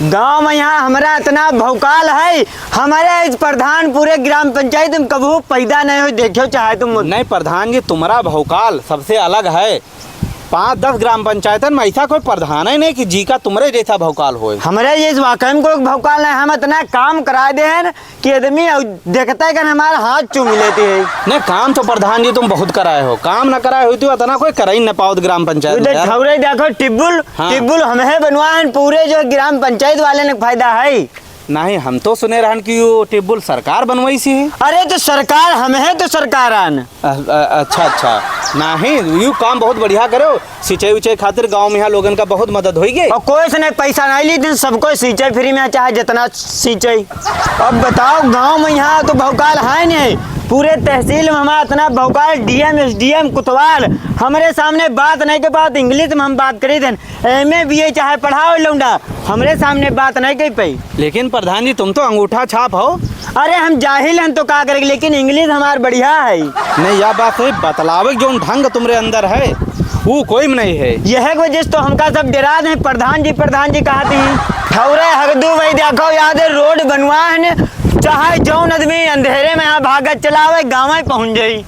गांव में यहाँ हमारा इतना भौकाल है, हमारे इस प्रधान पूरे ग्राम पंचायत में कभी पैदा नहीं हो, देखो चाहे तुम नहीं प्रधान जी, तुम्हारा भौकाल सबसे अलग है। 5-10 ग्राम पंचायतन में ऐसा कोई प्रधान ही नहीं कि जी का तुम्हारे जैसा भौकाल हो। हमारे ये वाकई में कोई भौकाल नहीं, हम इतना काम करा दे हैं कि आदमी देखता है कि हमारे हाथ चूम लेते हैं। नहीं काम तो प्रधान जी तुम बहुत कराए हो, काम न कराए हो तो इतना कोई करा ही न पाओ ग्राम पंचायत। देखो टिब्बुल हमें बनवाए, पूरे जो ग्राम पंचायत वाले ने फायदा है। नहीं हम तो सुने रहन कि वो टेबल सरकार बनवाई सी है। अरे तो सरकार हमें है तो सरकार आन। अच्छा नहीं यू काम बहुत बढ़िया करो। सिंचाई उचाई खातिर गांव में यहाँ लोगन का बहुत मदद होगी। और कोई से नहीं पैसा नहीं ली, सबको सिंचाई फ्री में, चाहे जितना सिंचाई। अब बताओ गांव में यहाँ तो भौकाल है नहीं, पूरे तहसील में हमारा इतना भौकाल, डीएम एसडीएम कुतवाल हमारे सामने बात नहीं के बात इंग्लिश में हम बात करी थे, एमए बीए चाहे पढ़ाओ लौंडा हमारे सामने बात नहीं कही पाई। लेकिन प्रधान जी तुम तो अंगूठा छाप हो। अरे हम जाहिल हैं तो क्या करेंगे, लेकिन इंग्लिश हमार बढ़िया है। नहीं यह बात है, बतलावे जो ढंग तुम्हारे अंदर है वो कोई में नहीं है। यह वजह से तो हमका सब डरा दे, प्रधान जी कहते हैं ठौरे हगदू भाई देखो याद है रोड बनवाए, चाहे जौन आदमी अंधेरे में यहाँ भागत चलावे गाँव में पहुँच जाये।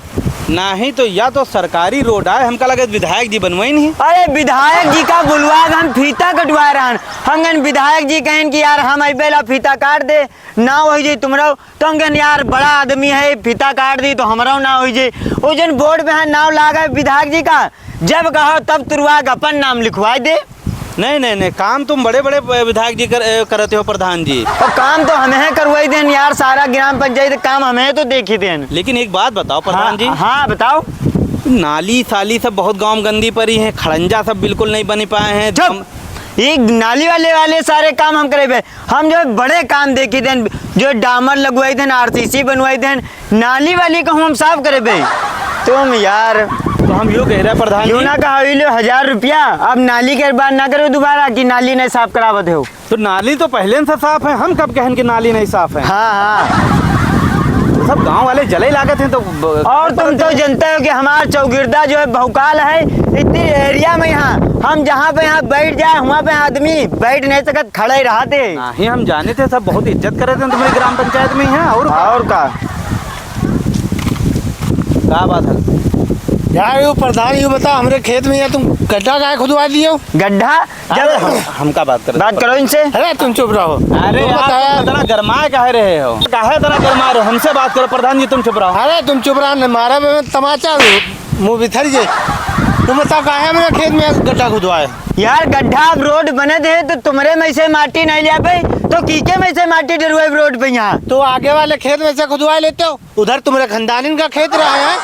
नहीं तो या तो सरकारी रोड है, हमका लगे विधायक जी बनवाई नहीं। अरे विधायक जी का बुलवा हम फीता कटवा रहे हैं, हम विधायक जी कहें कि यार हम अबेला फीता काट दे ना हो जाए तुम्हारा, तो हम यार बड़ा आदमी है फीता काट दी तो हमारा ना हो जाए। वो जन बोर्ड पे है नाम लागा विधायक जी का, जब कहो तब तुरवा अपन नाम लिखवा दे। नहीं काम तुम बड़े बड़े विधायक जी करते हो प्रधान जी। और काम तो हमें करवाई देन यार, सारा ग्राम पंचायत काम हमें तो देखी देन। लेकिन एक बात बताओ प्रधान जी। हाँ बताओ। नाली साली सब बहुत गांव गंदी पड़ी है, खड़ंजा सब बिल्कुल नहीं बन पाए हैं। ये नाली वाले सारे काम हम करे, हम जो बड़े काम देखी देन, जो डामर लगवाई देन, आरसीसी बनवाई देन, नाली वाली को हम साफ करे। तुम यार तो हम यूँ कह रहे हैं प्रधान जी ना कहा 1000 रुपया, अब नाली के बाद ना करो दोबारा कि नाली नहीं साफ करावत हो। तो नाली तो पहले से साफ है, हम कब कहें कि नाली नहीं साफ है। हाँ सब गांव वाले जले लागत हैं तो। और तुम तो जानते हो कि हमारा चौगिरदा जो है भौकाल है इतनी एरिया में, यहाँ हम जहाँ पे यहाँ बैठ जाए वहाँ पे आदमी बैठ नहीं सकत, खड़े रहते। नहीं हम जाने थे, सब बहुत इज्जत करे थे तुम्हारी ग्राम पंचायत में है। और क्या बात है यार यो प्रधान ये बता, हमारे खेत में या तुम गड्ढा काहे खुदवा दिए हो? गड्ढा जब हम का बात करो इनसे। अरे तुम चुप रहो। अरे यार इतना गरमाए कह रहे हो, काहे इतना गरमा रहे हो? हमसे बात करो प्रधान जी, तुम चुप रहो। अरे तुम चुप रहो, मारा में तमाचा मुँह बिथर जे। तुम बताओ काहे मेरे खेत में गड्ढा खुदवाए? यार गड्ढा अब रोड बने थे तो तुम्हारे में से माटी नहीं लिया पे, तो कीके में से माटी डरवाए रोड पे। यहाँ तो आगे वाले खेत में से खुदवा लेते हो, उधर तुम्हारे खानदानी का खेत रहा है।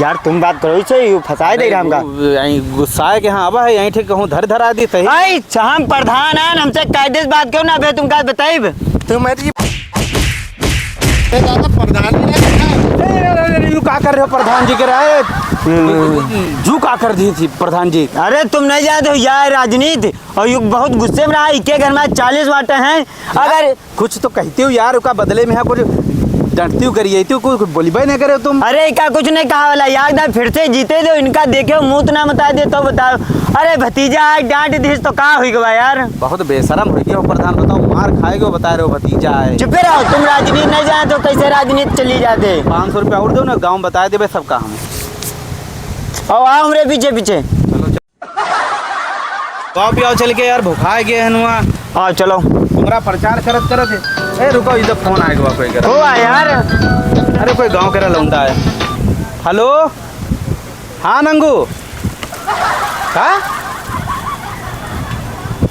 यार तुम बात करो इसे, फंसाए दे रहा हमका। गुस्सा है कि हाँ अब है यहीं ठीक कहूँ धर आदि सही। हम प्रधान है, हमसे कायदे से बात करो ना, बे तुम का बताइब तो मैं प्रधान यू का कर रहे हो प्रधान जी? के रहे जू का कर दी थी प्रधान जी? अरे तुम नहीं जानते हो यार राजनीति, और यू बहुत गुस्से में रहा। इक्के घर में 40 वाटे हैं, अगर कुछ तो कहते हो यार, उसका बदले में कुछ डंटती करिए तो कुछ बोली भाई नहीं करे तुम। अरे क्या कुछ नहीं कहा वाला यार, फिर से जीते दो इनका, देखे मुँह तो ना बता दे तो बताओ। अरे भतीजा है डांट दी तो कहा हुई गवा यार, बहुत बेशरम हो गया प्रधान। बताओ मार खाएगा बता रहे हो भतीजा है। चुप रहो, तुम राजनीति नहीं जाए तो कैसे राजनीति चली जाते। 500 रुपया और दो ना, गाँव बता दे सब काम है। और आओ हमारे पीछे पीछे पियाओ चल के यार, भुखा गए हनुआ। हाँ चलो, तुम्हारा प्रचार करत ए रुको, इधर फोन आएगा कोई कर यार। अरे कोई गांव के लौंडा है। हेलो हाँ नंगू का?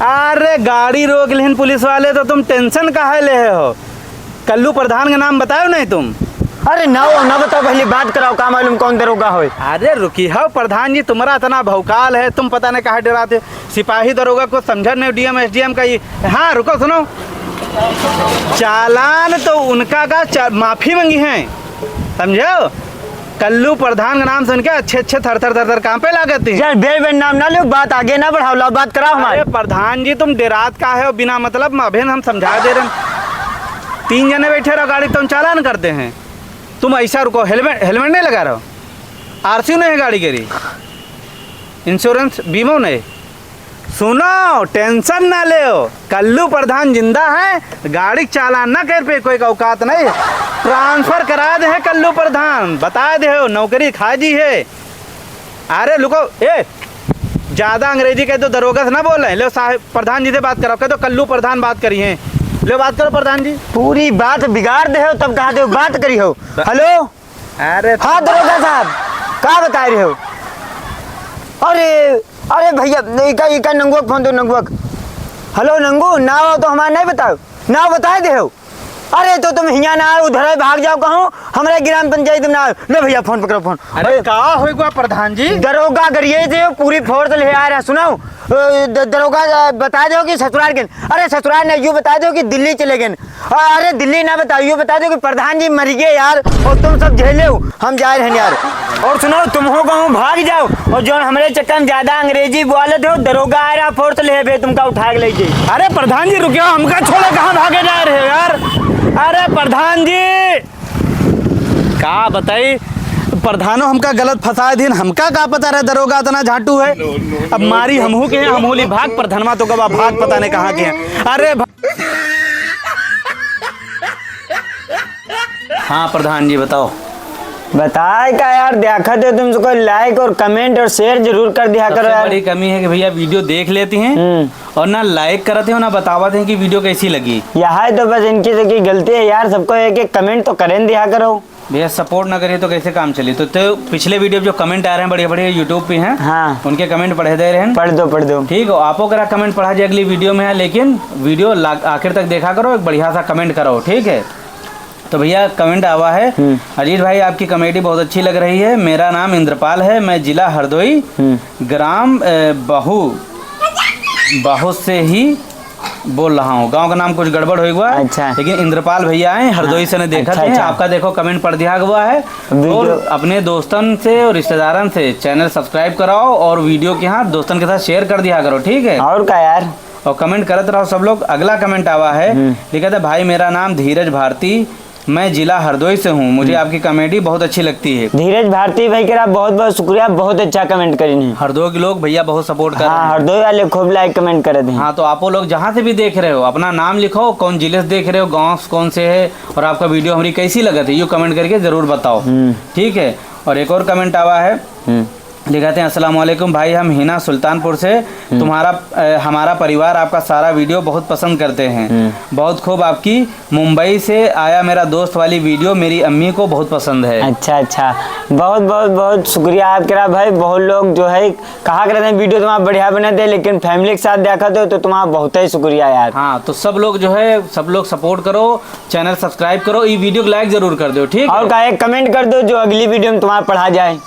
अरे गाड़ी रोक लेन पुलिस वाले, तो तुम टेंशन काहे ले हो? कल्लू प्रधान का नाम बताओ नहीं तुम? अरे ना बताओ, पहले बात कराओ, का मालूम कौन दरोगा हो। अरे रुकी हो प्रधान जी, तुम्हारा इतना भौकाल है, तुम पता नहीं कहाँ डराते। सिपाही दरोगा को समझा नहीं, डीएम एसडीएम का ये। हाँ रुको सुनो, चालान तो उनका का माफी मांगी है, समझो? कल्लू प्रधान का नाम सुन के अच्छे थर काम पे लागत है। यार बेर नाम ना लो, बात आगे ना बढ़ाओ, लो बात कराओ हमारे। प्रधान जी तुम डेरात का है बिना मतलब, अभी हम समझा दे रहे। 3 जने बैठे रहो गाड़ी, तुम चालान करते हैं। तुम ऐसा रुको, हेलमेट नहीं लगा रहे हो, आरसी नहीं है गाड़ी के, इंश्योरेंस बीमा नहीं, सुनो, टेंशन ना ले, कल्लू प्रधान जिंदा है, गाड़ी चालान ना कर पे कोई औकात नहीं, ट्रांसफर करा दे है कल्लू प्रधान, बता दे हो नौकरी खाजी है। अरे लुको, ए ज्यादा अंग्रेजी कह तो दरोगा से ना बोल रहे, लो साहब प्रधान जी से बात करो, कह तो कल्लू प्रधान बात करी है, लो बात करो प्रधान जी। पूरी बात बिगाड़ दे हो तब कहा दे बात करी हो। हेलो, अरे हाँ दरोगा साहब, क्या बता रहे हो? अरे अरे भैया, इका नंगुआ फोन दो, नंगुआ। हेलो नंगू, ना हो तो हमारा नहीं बताओ, ना बताए दे हो। अरे तो तुम हियाँ ना आओ, उधर भाग जाओ, कहूँ हमारे ग्राम पंचायत में ना आओ। ले भैया फोन पकड़ो, फोन। अरे का होगा प्रधान जी? दरोगा गरिए थे, पूरी फोर्स ले आ रहा, सुनाओ। दरोगा बता दो कि ससुराल के, अरे ससुराल नहीं, यूँ बता दो कि दिल्ली चले गए। अरे दिल्ली ना बताओ, यूँ बता दो कि प्रधान जी मर गए यार, और तुम सब झेले हो, हम जा रहे हैं यार। और सुनो, तुम हो कहूँ भाग जाओ, और जो हमारे चक्कर में ज्यादा अंग्रेजी बोलत हो, दरोगा आ रहा, फोर्स ले बे तुमका उठा के लीजिए। अरे प्रधान जी रुकियो, हमका छोड़े कहाँ भागे जा रहे हो यार? अरे प्रधान जी का बताई, प्रधानो हमका गलत फंसा दिन, हमका का पता रहे दरोगा इतना झाटू है। अब मारी हमहू के हैं, हमहूली भाग, प्रधानमा तो कब भाग पता नहीं कहाँ के हैं। अरे हाँ प्रधान जी बताओ। बताए का यार, देखा तो तुम सबको लाइक और कमेंट और शेयर जरूर कर दिया करो यार। बड़ी कमी है कि भैया वीडियो देख लेती हैं और ना लाइक करते हो ना बतावते हैं कि वीडियो कैसी लगी। यहाँ तो बस इनकी तो की गलती है यार, सबको एक एक कमेंट तो करें दिया करो। भैया सपोर्ट ना करिए तो कैसे काम चले। तो पिछले वीडियो जो कमेंट आ रहे हैं बड़े बड़े यूट्यूब पे हैं, हाँ उनके कमेंट पढ़े दे रहे हैं। पढ़ दो। ठीक हो, आपको करा कमेंट पढ़ा जाए अगली वीडियो में है, लेकिन वीडियो आखिर तक देखा करो, एक बढ़िया सा कमेंट करो, ठीक है। तो भैया कमेंट आवा है, अजीत भाई आपकी कॉमेडी बहुत अच्छी लग रही है, मेरा नाम इंद्रपाल है, मैं जिला हरदोई ग्राम बाहु से ही बोल रहा हूँ। गांव का नाम कुछ गड़बड़ हुआ है, अच्छा। लेकिन इंद्रपाल भैया हैं हरदोई से ने देखा अच्छा। आपका देखो कमेंट पढ़ दिया हुआ है। और अपने दोस्तन से और रिश्तेदारन से चैनल सब्सक्राइब कराओ और वीडियो के हाथ दोस्तन के साथ शेयर कर दिया करो, ठीक है। और क्या यार, और कमेंट करते रहो सब लोग। अगला कमेंट आवा है, लिखा था भाई मेरा नाम धीरज भारती, मैं जिला हरदोई से हूँ, मुझे आपकी कॉमेडी बहुत अच्छी लगती है। धीरज भारती भाई का बहुत बहुत शुक्रिया, बहुत अच्छा कमेंट करी। हरदोई के लोग भैया बहुत सपोर्ट कर रहे हैं। हरदोई वाले खूब लाइक कमेंट करे थे। हाँ तो आप लोग जहाँ से भी देख रहे हो अपना नाम लिखो, कौन जिले से देख रहे हो, गाँव कौन से है, और आपका वीडियो हमारी कैसी लगा थी, ये कमेंट करके जरूर बताओ, ठीक है। और एक और कमेंट आवा है, लिखाते हैं अस्सलाम वालेकुम भाई, हम हिना सुल्तानपुर से, हमारा परिवार आपका सारा वीडियो बहुत पसंद करते हैं, बहुत खूब आपकी मुंबई से आया मेरा दोस्त वाली वीडियो मेरी अम्मी को बहुत पसंद है। अच्छा, बहुत बहुत बहुत शुक्रिया आपका भाई। बहुत लोग जो है कहा करते हैं वीडियो तुम्हारा बढ़िया बनाते हैं, लेकिन फैमिली के साथ देखा तो तुम्हारा बहुत ही शुक्रिया यार। हाँ तो सब लोग जो है सब लोग सपोर्ट करो, चैनल सब्सक्राइब करो, ये वीडियो को लाइक जरूर कर दो, ठीक है। और एक कमेंट कर दो जो अगली वीडियो में तुम्हारा पढ़ा जाए।